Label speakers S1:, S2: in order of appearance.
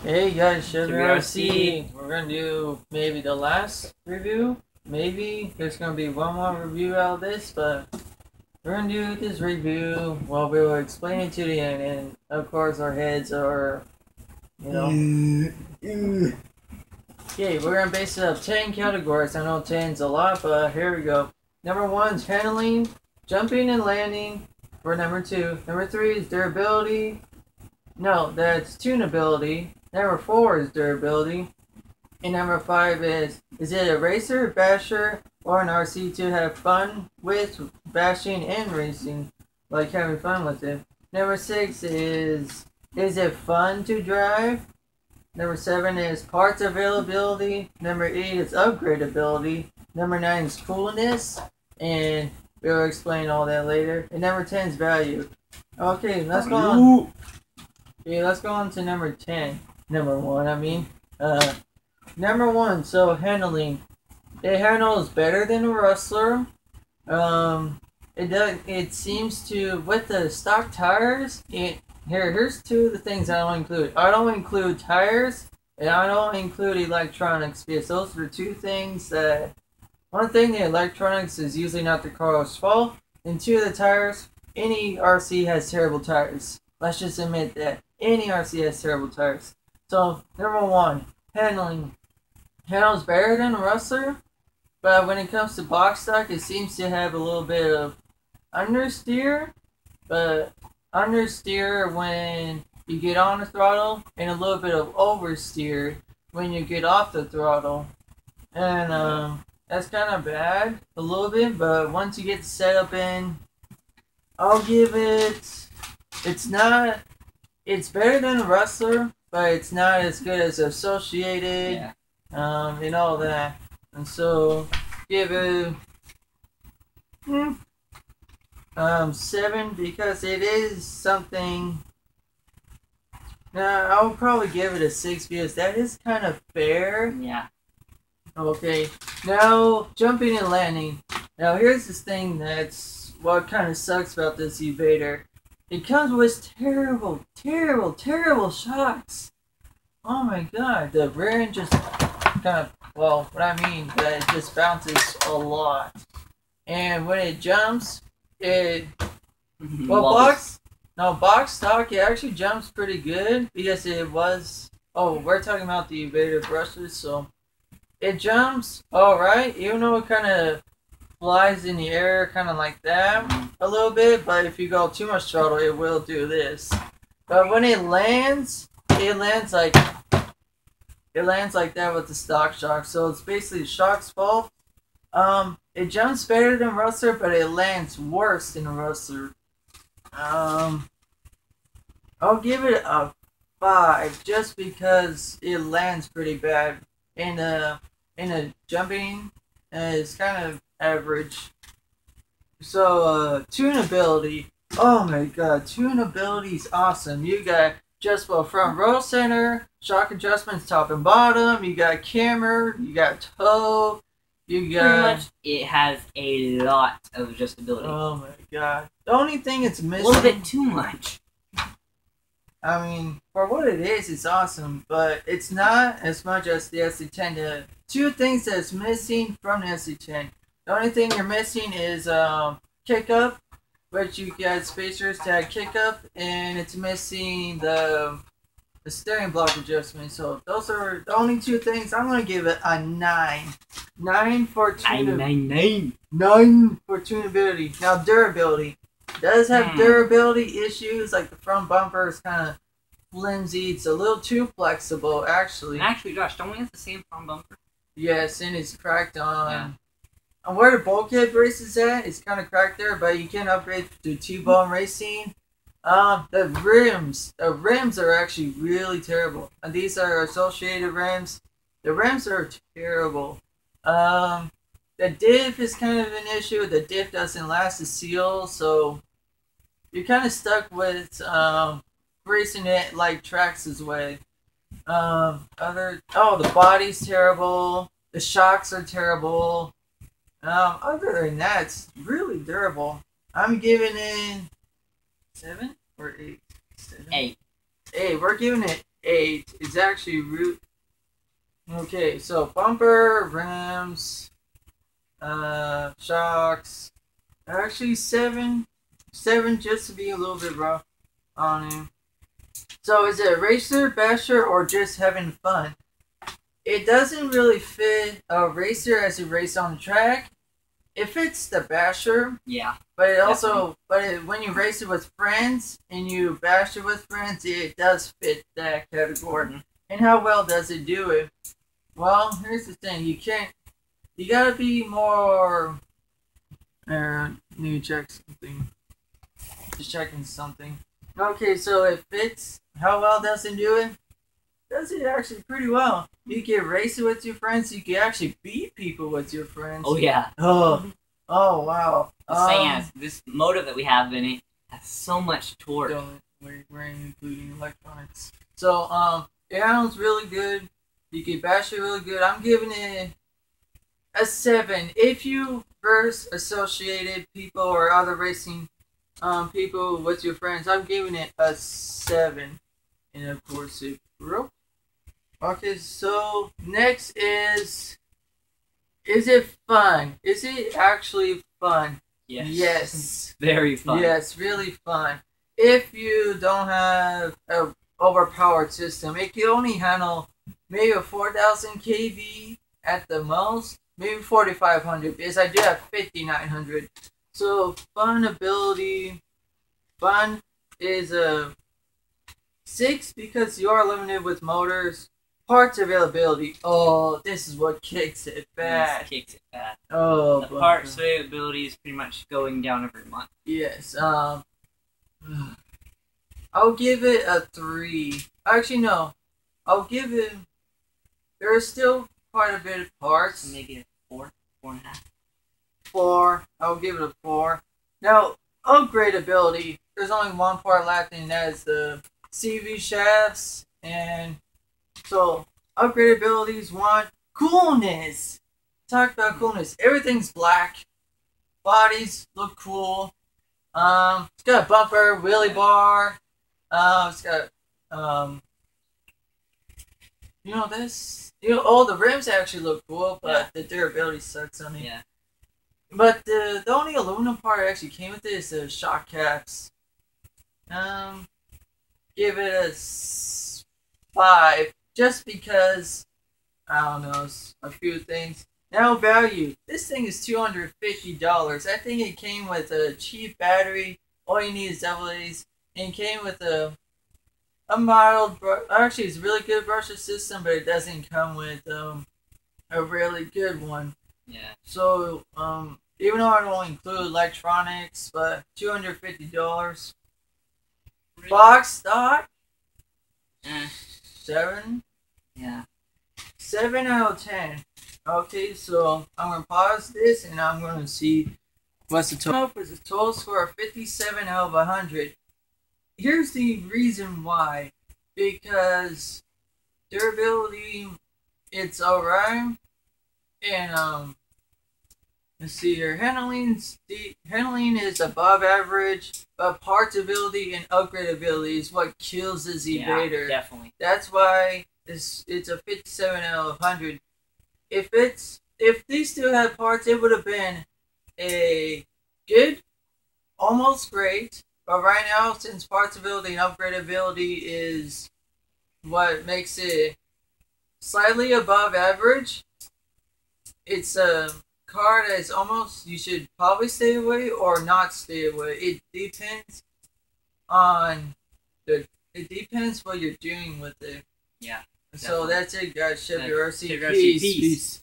S1: Hey guys, Sugar
S2: WRC.
S1: RC. We're gonna do maybe the last review. Maybe there's gonna be one more review out of this, but we're gonna do this review while we will explain it to the end. And of course, our heads are, you know. Okay, we're gonna base it up 10 categories. I know 10's a lot, but here we go. Number 1 is handling, jumping and landing for number 2. Number 3 is durability. No, that's tunability. Number 4 is durability. And number 5 is it a racer, basher, or an RC to have fun with bashing and racing? Like having fun with it. Number 6 is it fun to drive? Number 7 is parts availability. Number 8 is upgradability. Number 9 is coolness. And we'll explain all that later. And number 10 is value. Okay, let's go on. Okay, let's go on to number 10. Number 1, I mean. Number 1, so handling. It handles better than a Rustler. It seems to, with the stock tires, here's two of the things I don't include. I don't include tires, and I don't include electronics, because those are two things that, one thing, the electronics is usually not the car's fault, and two, the tires, any RC has terrible tires. Let's just admit that. Any RC has terrible tires. So, number 1, handling. Handles better than a Rustler, but when it comes to box stock, it seems to have a little bit of understeer, but understeer when you get on the throttle, and a little bit of oversteer when you get off the throttle. And that's kind of bad, a little bit, but once you get set up in, I'll give it, it's better than a Rustler, but it's not as good as Associated,
S2: Yeah.
S1: and all that. And so, give it 7 because it is something. Nah, I would probably give it a 6 because that is kind of fair.
S2: Yeah.
S1: Okay, now jumping and landing. Now here's this thing that's what kind of sucks about this Evader. It comes with terrible, terrible, terrible shocks. Oh my god, the rear end just kind of, well, what I mean, that it just bounces a lot. And when it jumps, it, well, box stock, it actually jumps pretty good because it was, oh, we're talking about the Evader brushless, so it jumps alright, even though it kind of flies in the air, kind of like that a little bit, but if you go too much throttle, it will do this. But when it lands like that with the stock shock, so it's basically the shock's fault. It jumps better than Rustler, but it lands worse than a Rustler. I'll give it a 5 just because it lands pretty bad. In the jumping is kind of average. So tunability. Oh my god, tunability is awesome. You got adjustable front row center, shock adjustments top and bottom, you got camera, you got toe, you got...
S2: Pretty much, it has a lot of adjustability.
S1: Oh my god. The only thing it's missing...
S2: A little bit too much.
S1: I mean, for what it is, it's awesome, but it's not as much as the SC10. The two things that's missing from the SC10. The only thing you're missing is kick up, which you got spacers to add kick up, and it's missing the steering block adjustment. So those are the only two things. I'm gonna give it a 9. 9 for tunability. 9 for tunability. Now durability. Does have durability issues, like the front bumper is kind of flimsy. It's a little too flexible, actually.
S2: Actually, Josh, don't we have the same front bumper?
S1: Yes, and it's cracked on. And where the bulkhead brace is at, it's kind of cracked there, but you can upgrade to T-bone racing. The rims are actually really terrible. And these are Associated rims. The rims are terrible. The diff is kind of an issue. The diff doesn't last the seal, so you're kind of stuck with racing it like Trax's way. The body's terrible. The shocks are terrible. Other than that, it's really durable. I'm giving it 7 or 8. 7?
S2: 8.
S1: 8. We're giving it 8. is actually root. Okay, so bumper, rims, shocks. Actually, seven just to be a little bit rough on him. So is it racer, basher, or just having fun? It doesn't really fit a racer as you race on the track. It fits the basher.
S2: Yeah.
S1: But it also, when you race it with friends and you bash it with friends, it does fit that category.
S2: Mm-hmm.
S1: And how well does it do it? Well, here's the thing: you gotta be more. Let me check something. Just checking something. Okay, so it fits. How well does it do it? Does it actually pretty well. You can race it with your friends. You can actually beat people with your friends.
S2: Oh yeah.
S1: Oh wow.
S2: The thing is, this motor that we have in it has so much torque.
S1: We're including electronics. So it handles really good. You can bash it really good. I'm giving it a 7. If you first associated people or other racing people with your friends, I'm giving it a 7. And of course it broke. Okay, so next is it fun? Is it actually fun?
S2: Yes.
S1: Yes.
S2: Very fun.
S1: Yes, really fun. If you don't have a overpowered system, it can only handle maybe a 4,000 kV at the most, maybe 4,500 because I do have 5,900. So fun is a 6 because you are limited with motors. Parts availability. Oh, this is what kicks it bad.
S2: This kicks it bad.
S1: Oh,
S2: the parts availability is pretty much going down every month.
S1: Yes. I'll give it a 3. Actually, no. I'll give it. There's still quite a bit of parts.
S2: Maybe a 4, 4.5.
S1: 4. I'll give it a 4. Now, upgradability. There's only one part left, and that is the CV shafts. And so, upgradability is 1. Coolness. Talk about coolness. Everything's black. Bodies look cool. It's got a bumper, wheelie bar. It's got the rims actually look cool, but the durability sucks on it.
S2: Yeah.
S1: But the only aluminum part that actually came with it is the shock caps. Give it a 5, just because I don't know, a few things. Now value. This thing is $250. I think it came with a cheap battery. All you need is AA's, and it came with a mild. Actually, it's a really good brushless system, but it doesn't come with a really good one.
S2: Yeah.
S1: So even though I don't include electronics, but $250. Box stock. 7.
S2: Yeah.
S1: 7 out of 10. Okay, so I'm gonna pause this and I'm gonna see what's the total. It's a total score of 57 out of 100. Here's the reason why. Because durability, it's alright, and let's see here. Handling is above average, but parts ability and upgradability is what kills this Evader.
S2: Yeah, definitely.
S1: That's why it's a 57 out of 100. If these two had parts, it would have been a good, almost great. But right now, since parts ability and upgradability is what makes it slightly above average, it's a car that is almost, you should probably stay away or not stay away. It depends what you're doing with it.
S2: Yeah.
S1: So that's it, guys. Chevy RC.
S2: Chevy RC.
S1: Peace.